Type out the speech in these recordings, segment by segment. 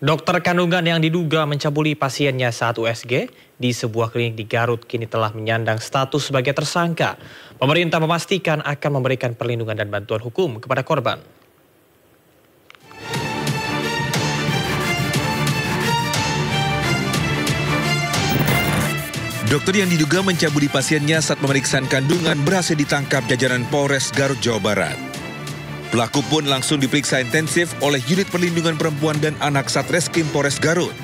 Dokter kandungan yang diduga mencabuli pasiennya saat USG di sebuah klinik di Garut kini telah menyandang status sebagai tersangka. Pemerintah memastikan akan memberikan perlindungan dan bantuan hukum kepada korban. Dokter yang diduga mencabuli pasiennya saat pemeriksaan kandungan berhasil ditangkap jajaran Polres Garut, Jawa Barat. Pelaku pun langsung diperiksa intensif oleh Unit Perlindungan Perempuan dan Anak Satreskrim Polres Garut.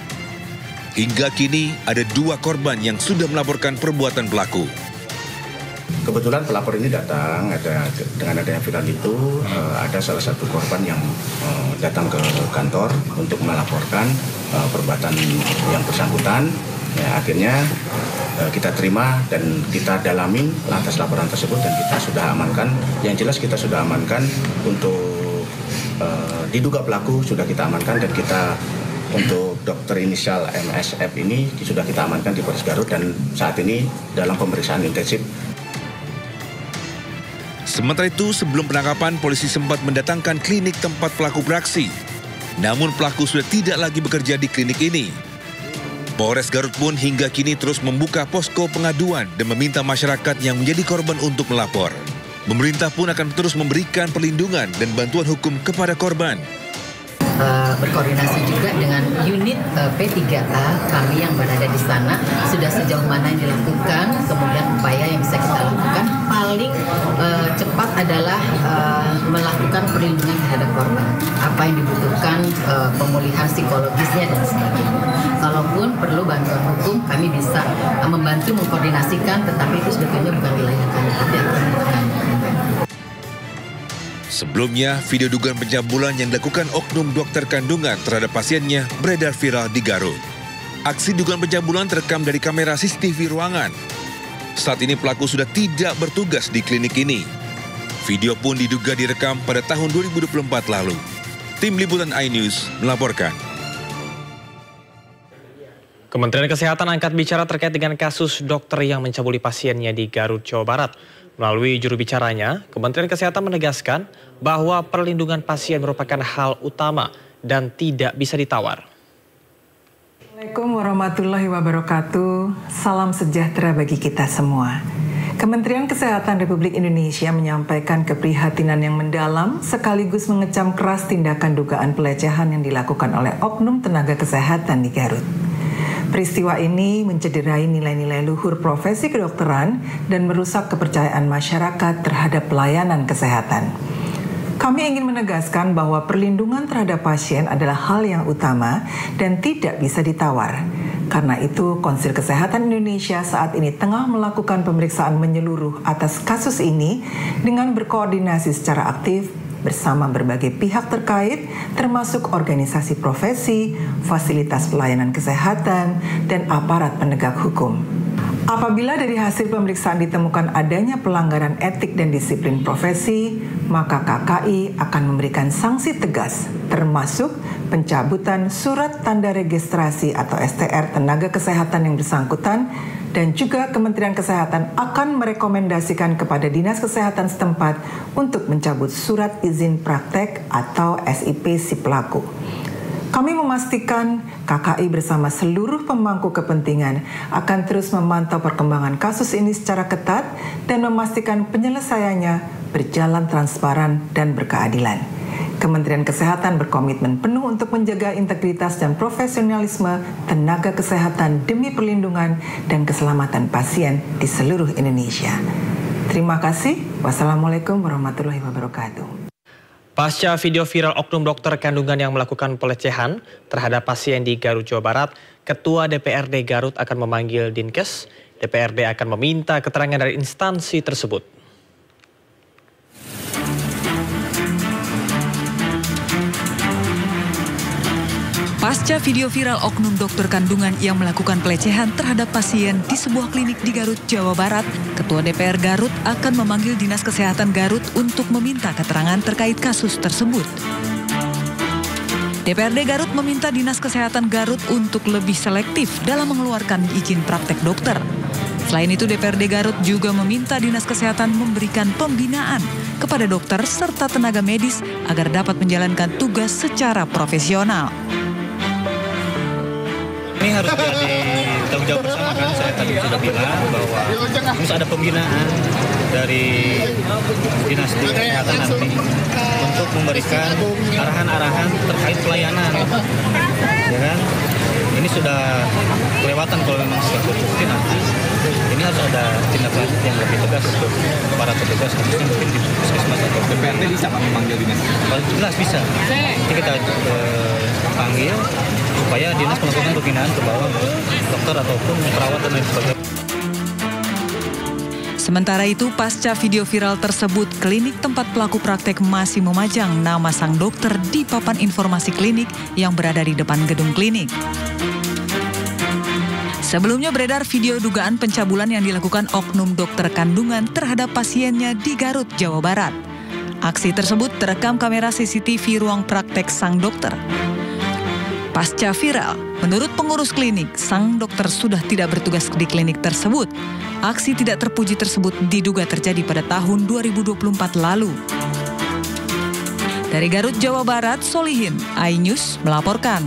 Hingga kini ada 2 korban yang sudah melaporkan perbuatan pelaku. Kebetulan pelapor ini datang, dengan adanya viral itu, ada salah satu korban yang datang ke kantor untuk melaporkan perbuatan yang bersangkutan. Ya, akhirnya kita terima dan kita dalamin atas laporan tersebut dan kita sudah amankan. Yang jelas kita sudah amankan untuk diduga pelaku sudah kita amankan dan kita untuk dokter inisial MSF ini sudah kita amankan di Polres Garut dan saat ini dalam pemeriksaan intensif. Sementara itu, sebelum penangkapan, polisi sempat mendatangkan klinik tempat pelaku beraksi. Namun pelaku sudah tidak lagi bekerja di klinik ini. Polres Garut pun hingga kini terus membuka posko pengaduan dan meminta masyarakat yang menjadi korban untuk melapor. Pemerintah pun akan terus memberikan perlindungan dan bantuan hukum kepada korban. Berkoordinasi juga dengan unit P3A kami yang berada di sana, sudah sejauh mana yang dilakukan, kemudian upaya yang bisa kita lakukan paling cepat adalah melakukan perlindungan terhadap korban. Apa yang dibutuhkan, pemulihan psikologisnya dan sebagainya. Kalaupun perlu bantuan hukum, kami bisa membantu mengkoordinasikan, tetapi itu sebetulnya bukan wilayah kami. Sebelumnya, video dugaan pencabulan yang dilakukan oknum dokter kandungan terhadap pasiennya beredar viral di Garut. Aksi dugaan pencabulan terekam dari kamera CCTV ruangan. Saat ini pelaku sudah tidak bertugas di klinik ini. Video pun diduga direkam pada tahun 2024 lalu. Tim Liputan iNews melaporkan. Kementerian Kesehatan angkat bicara terkait dengan kasus dokter yang mencabuli pasiennya di Garut, Jawa Barat. Melalui juru bicaranya, Kementerian Kesehatan menegaskan bahwa perlindungan pasien merupakan hal utama dan tidak bisa ditawar. Assalamualaikum warahmatullahi wabarakatuh. Salam sejahtera bagi kita semua. Kementerian Kesehatan Republik Indonesia menyampaikan keprihatinan yang mendalam sekaligus mengecam keras tindakan dugaan pelecehan yang dilakukan oleh oknum tenaga kesehatan di Garut. Peristiwa ini mencederai nilai-nilai luhur profesi kedokteran dan merusak kepercayaan masyarakat terhadap pelayanan kesehatan. Kami ingin menegaskan bahwa perlindungan terhadap pasien adalah hal yang utama dan tidak bisa ditawar. Karena itu, Konsil Kesehatan Indonesia saat ini tengah melakukan pemeriksaan menyeluruh atas kasus ini dengan berkoordinasi secara aktif bersama berbagai pihak terkait, termasuk organisasi profesi, fasilitas pelayanan kesehatan, dan aparat penegak hukum. Apabila dari hasil pemeriksaan ditemukan adanya pelanggaran etik dan disiplin profesi, maka KKI akan memberikan sanksi tegas, termasuk pencabutan surat tanda registrasi atau STR tenaga kesehatan yang bersangkutan, dan juga Kementerian Kesehatan akan merekomendasikan kepada Dinas Kesehatan setempat untuk mencabut surat izin praktek atau SIP si pelaku. Kami memastikan KKI bersama seluruh pemangku kepentingan akan terus memantau perkembangan kasus ini secara ketat dan memastikan penyelesaiannya berjalan transparan dan berkeadilan. Kementerian Kesehatan berkomitmen penuh untuk menjaga integritas dan profesionalisme tenaga kesehatan demi perlindungan dan keselamatan pasien di seluruh Indonesia. Terima kasih. Wassalamualaikum warahmatullahi wabarakatuh. Pasca video viral oknum dokter kandungan yang melakukan pelecehan terhadap pasien di Garut, Jawa Barat, Ketua DPRD Garut akan memanggil Dinkes. DPRD akan meminta keterangan dari instansi tersebut. Pasca video viral oknum dokter kandungan yang melakukan pelecehan terhadap pasien di sebuah klinik di Garut, Jawa Barat, Ketua DPR Garut akan memanggil Dinas Kesehatan Garut untuk meminta keterangan terkait kasus tersebut. DPRD Garut meminta Dinas Kesehatan Garut untuk lebih selektif dalam mengeluarkan izin praktek dokter. Selain itu, DPRD Garut juga meminta Dinas Kesehatan memberikan pembinaan kepada dokter serta tenaga medis agar dapat menjalankan tugas secara profesional. harus jadi tanggung jawab bersama kan. Saya tadi sudah bilang bahwa harus ada pembinaan dari Dinas Kesehatan nanti untuk memberikan arahan-arahan terkait pelayanan, ya kan? Ini sudah kelewatan kalau memang sudah terbukti nanti. Ini harus ada tindak lanjut yang lebih tegas untuk para petugas, khususnya mungkin di puskesmas atau DPRD bisa memanggil dinas? Jelas bisa. Nanti kita panggil supaya dinas melakukan pembinaan ke bawah dokter ataupun perawat dan lain sebagainya. Sementara itu, pasca video viral tersebut, klinik tempat pelaku praktek masih memajang nama sang dokter di papan informasi klinik yang berada di depan gedung klinik. Sebelumnya beredar video dugaan pencabulan yang dilakukan oknum dokter kandungan terhadap pasiennya di Garut, Jawa Barat. Aksi tersebut terekam kamera CCTV ruang praktek sang dokter. Pasca viral, menurut pengurus klinik, sang dokter sudah tidak bertugas di klinik tersebut. Aksi tidak terpuji tersebut diduga terjadi pada tahun 2024 lalu. Dari Garut, Jawa Barat, Solihin, iNews melaporkan.